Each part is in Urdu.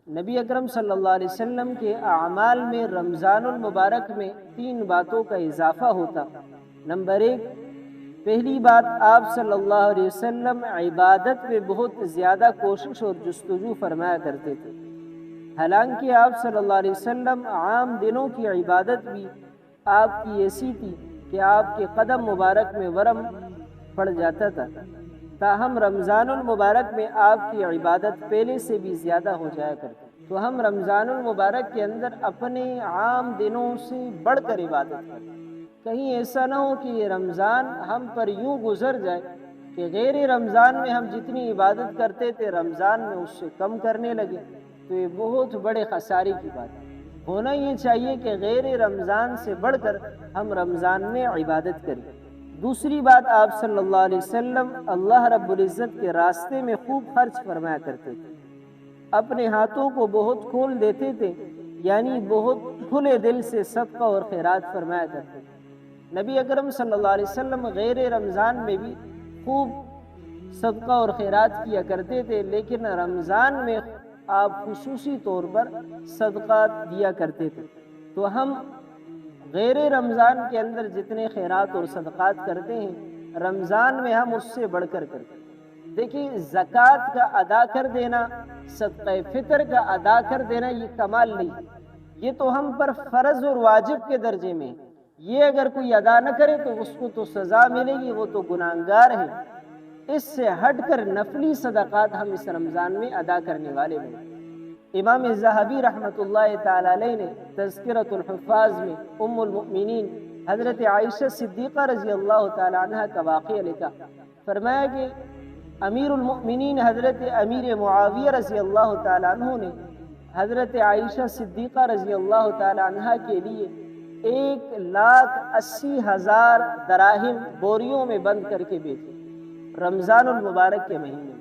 نبی اکرم صلی اللہ علیہ وسلم کے اعمال میں رمضان المبارک میں 3 باتوں کا اضافہ ہوتا۔ نمبر 1، پہلی بات، آپ صلی اللہ علیہ وسلم عبادت میں بہت زیادہ کوشش اور جستجو فرمایا کرتے تھے۔ حالانکہ آپ صلی اللہ علیہ وسلم عام دنوں کی عبادت بھی آپ کی ایسی تھی کہ آپ کے قدم مبارک میں ورم پڑ جاتا تھا، تاہم رمضان المبارک میں آپ کی عبادت پہلے سے بھی زیادہ ہو جایا کرتی۔ تو ہم رمضان المبارک کے اندر اپنے عام دنوں سے بڑھ کر عبادت کریں۔ کہیں ایسا نہ ہو کہ یہ رمضان ہم پر یوں گزر جائے کہ غیر رمضان میں ہم جتنی عبادت کرتے تھے رمضان میں اس سے کم کرنے لگے، تو یہ بہت بڑے خسارے کی بات ہے۔ ہونا یہ چاہیے کہ غیر رمضان سے بڑھ کر ہم رمضان میں عبادت کریں۔ دوسری بات، آپ صلی اللہ علیہ وسلم اللہ رب العزت کے راستے میں خوب خرچ فرمایا کرتے تھے، اپنے ہاتھوں کو بہت کھول دیتے تھے، یعنی بہت کھلے دل سے صدقہ اور خیرات فرمایا کرتے تھے۔ نبی اکرم صلی اللہ علیہ وسلم غیر رمضان میں بھی خوب صدقہ اور خیرات کیا کرتے تھے، لیکن رمضان میں آپ خصوصی طور پر صدقات دیا کرتے تھے۔ تو ہم غیر رمضان کے اندر جتنے خیرات اور صدقات کرتے ہیں رمضان میں ہم اس سے بڑھ کر کرتے ہیں۔ دیکھیے، زکوٰۃ کا ادا کر دینا، صدقہ فطر کا ادا کر دینا یہ کمال نہیں، یہ تو ہم پر فرض اور واجب کے درجے میں ہے۔ یہ اگر کوئی ادا نہ کرے تو اس کو تو سزا ملے گی، وہ تو گناہگار ہے۔ اس سے ہٹ کر نفلی صدقات ہم اس رمضان میں ادا کرنے والے ہیں۔ امام ذہبی رحمۃ اللہ تعالی علیہ نے تذکرۃ الحفاظ میں ام المؤمنین حضرت عائشہ صدیقہ رضی اللہ تعالی عنہ کا واقعہ لکھا۔ فرمایا کہ امیر المؤمنین حضرت امیر معاویہ رضی اللہ تعالی عنہ نے حضرت عائشہ صدیقہ رضی اللہ تعالی عنہ کے لیے 1,80,000 دراہم بوریوں میں بند کر کے بیچے رمضان المبارک کے مہینے میں۔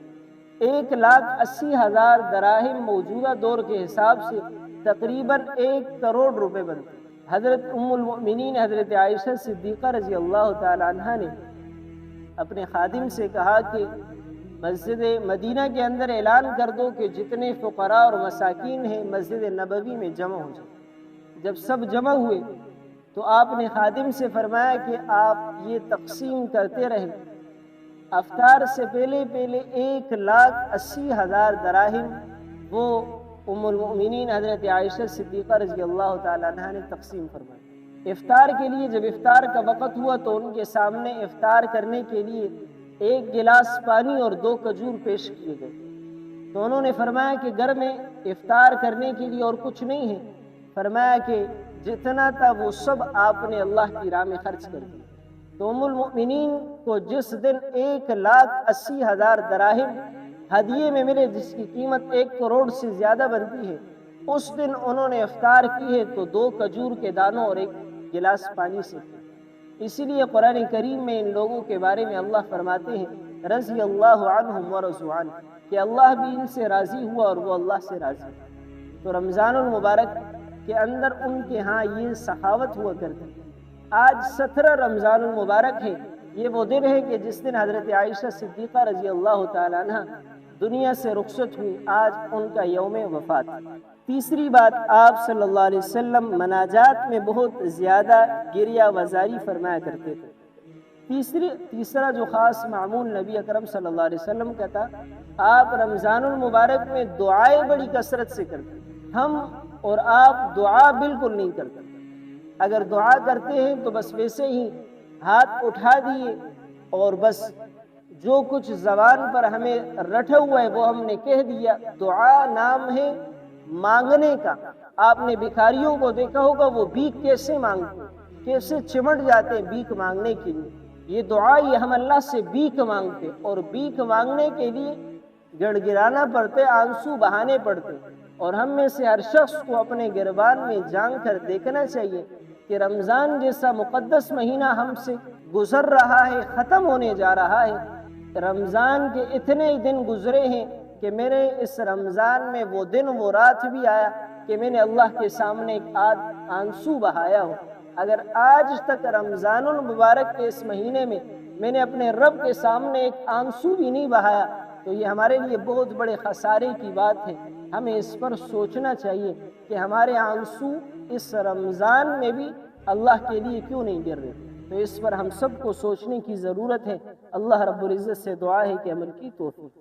1,80,000 دراہم موجودہ دور کے حساب سے تقریباً 1 کروڑ روپے بنتے۔ حضرت ام المؤمنین حضرت عائشہ صدیقہ رضی اللہ تعالی عنہ نے اپنے خادم سے کہا کہ مسجد مدینہ کے اندر اعلان کر دو کہ جتنے فقراء اور مساکین ہیں مسجد نبوی میں جمع ہو جائیں۔ جب سب جمع ہوئے تو آپ نے خادم سے فرمایا کہ آپ یہ تقسیم کرتے رہیں۔ افطار سے پہلے 1,80,000 دراہم وہ ام المؤمنین حضرت عائشہ صدیقہ رضی اللہ تعالی عنہ نے تقسیم فرمائی۔ افطار کے لیے جب افطار کا وقت ہوا تو ان کے سامنے افطار کرنے کے لیے 1 گلاس پانی اور 2 کھجور پیش کیے گئے۔ تو انہوں نے فرمایا کہ گھر میں افطار کرنے کے لیے اور کچھ نہیں ہے۔ فرمایا کہ جتنا تھا وہ سب آپ نے اللہ کی راہ میں خرچ کر دیا۔ تو ام المؤمنین کو جس دن 1,80,000 دراہم ہدیے میں ملے، جس کی قیمت 1 کروڑ سے زیادہ بنتی ہے، اس دن انہوں نے افطار کی ہے تو 2 کھجور کے دانوں اور 1 گلاس پانی سے کی۔ اسی لیے قرآن کریم میں ان لوگوں کے بارے میں اللہ فرماتے ہیں رضی اللہ عنہم ورضوا عنہ، کہ اللہ بھی ان سے راضی ہوا اور وہ اللہ سے راضی۔ تو رمضان المبارک کے اندر ان کے ہاں یہ سخاوت ہوا کرتی۔ آج 17 رمضان المبارک ہے، یہ وہ دن ہے کہ جس دن حضرت عائشہ صدیقہ رضی اللہ تعالی عنہ دنیا سے رخصت ہوئی، آج ان کا یوم وفات۔ تیسری بات، آپ صلی اللہ علیہ وسلم مناجات میں بہت زیادہ گریہ وزاری فرمایا کرتے تھے۔ تیسرا جو خاص معمول نبی اکرم صلی اللہ علیہ وسلم کا تھا، آپ رمضان المبارک میں دعائیں بڑی کثرت سے کرتے۔ ہم اور آپ دعا بالکل نہیں کرتے۔ اگر دعا کرتے ہیں تو بس ویسے ہی ہاتھ اٹھا دیے اور بس جو کچھ زبان پر ہمیں رٹا ہوا ہے وہ ہم نے کہہ دیا۔ دعا نام ہے مانگنے کا۔ آپ نے بھکاریوں کو دیکھا ہوگا، وہ بھیک کیسے مانگتے، کیسے چمٹ جاتے بھیک مانگنے کے لیے۔ یہ دعا یہ ہم اللہ سے بھیک مانگتے، اور بھیک مانگنے کے لیے گڑ گڑانا پڑتے، آنسو بہانے پڑتے۔ اور ہم میں سے ہر شخص کو اپنے گریبان میں جھانک کر دیکھنا چاہیے کہ رمضان جیسا مقدس مہینہ ہم سے گزر رہا ہے، ختم ہونے جا رہا ہے۔ رمضان کے اتنے دن گزرے ہیں کہ میرے اس رمضان میں وہ دن وہ رات بھی آیا کہ میں نے اللہ کے سامنے ایک آنسو بہایا ہو۔ اگر آج تک رمضان المبارک کے اس مہینے میں نے اپنے رب کے سامنے ایک آنسو بھی نہیں بہایا تو یہ ہمارے لیے بہت بڑے خسارے کی بات ہے۔ ہمیں اس پر سوچنا چاہیے کہ ہمارے آنسو اس رمضان میں بھی اللہ کے لیے کیوں نہیں گر رہے. تو اس پر ہم سب کو سوچنے کی ضرورت ہے. اللہ رب العزت سے دعا ہے کہ عمل کی توفیق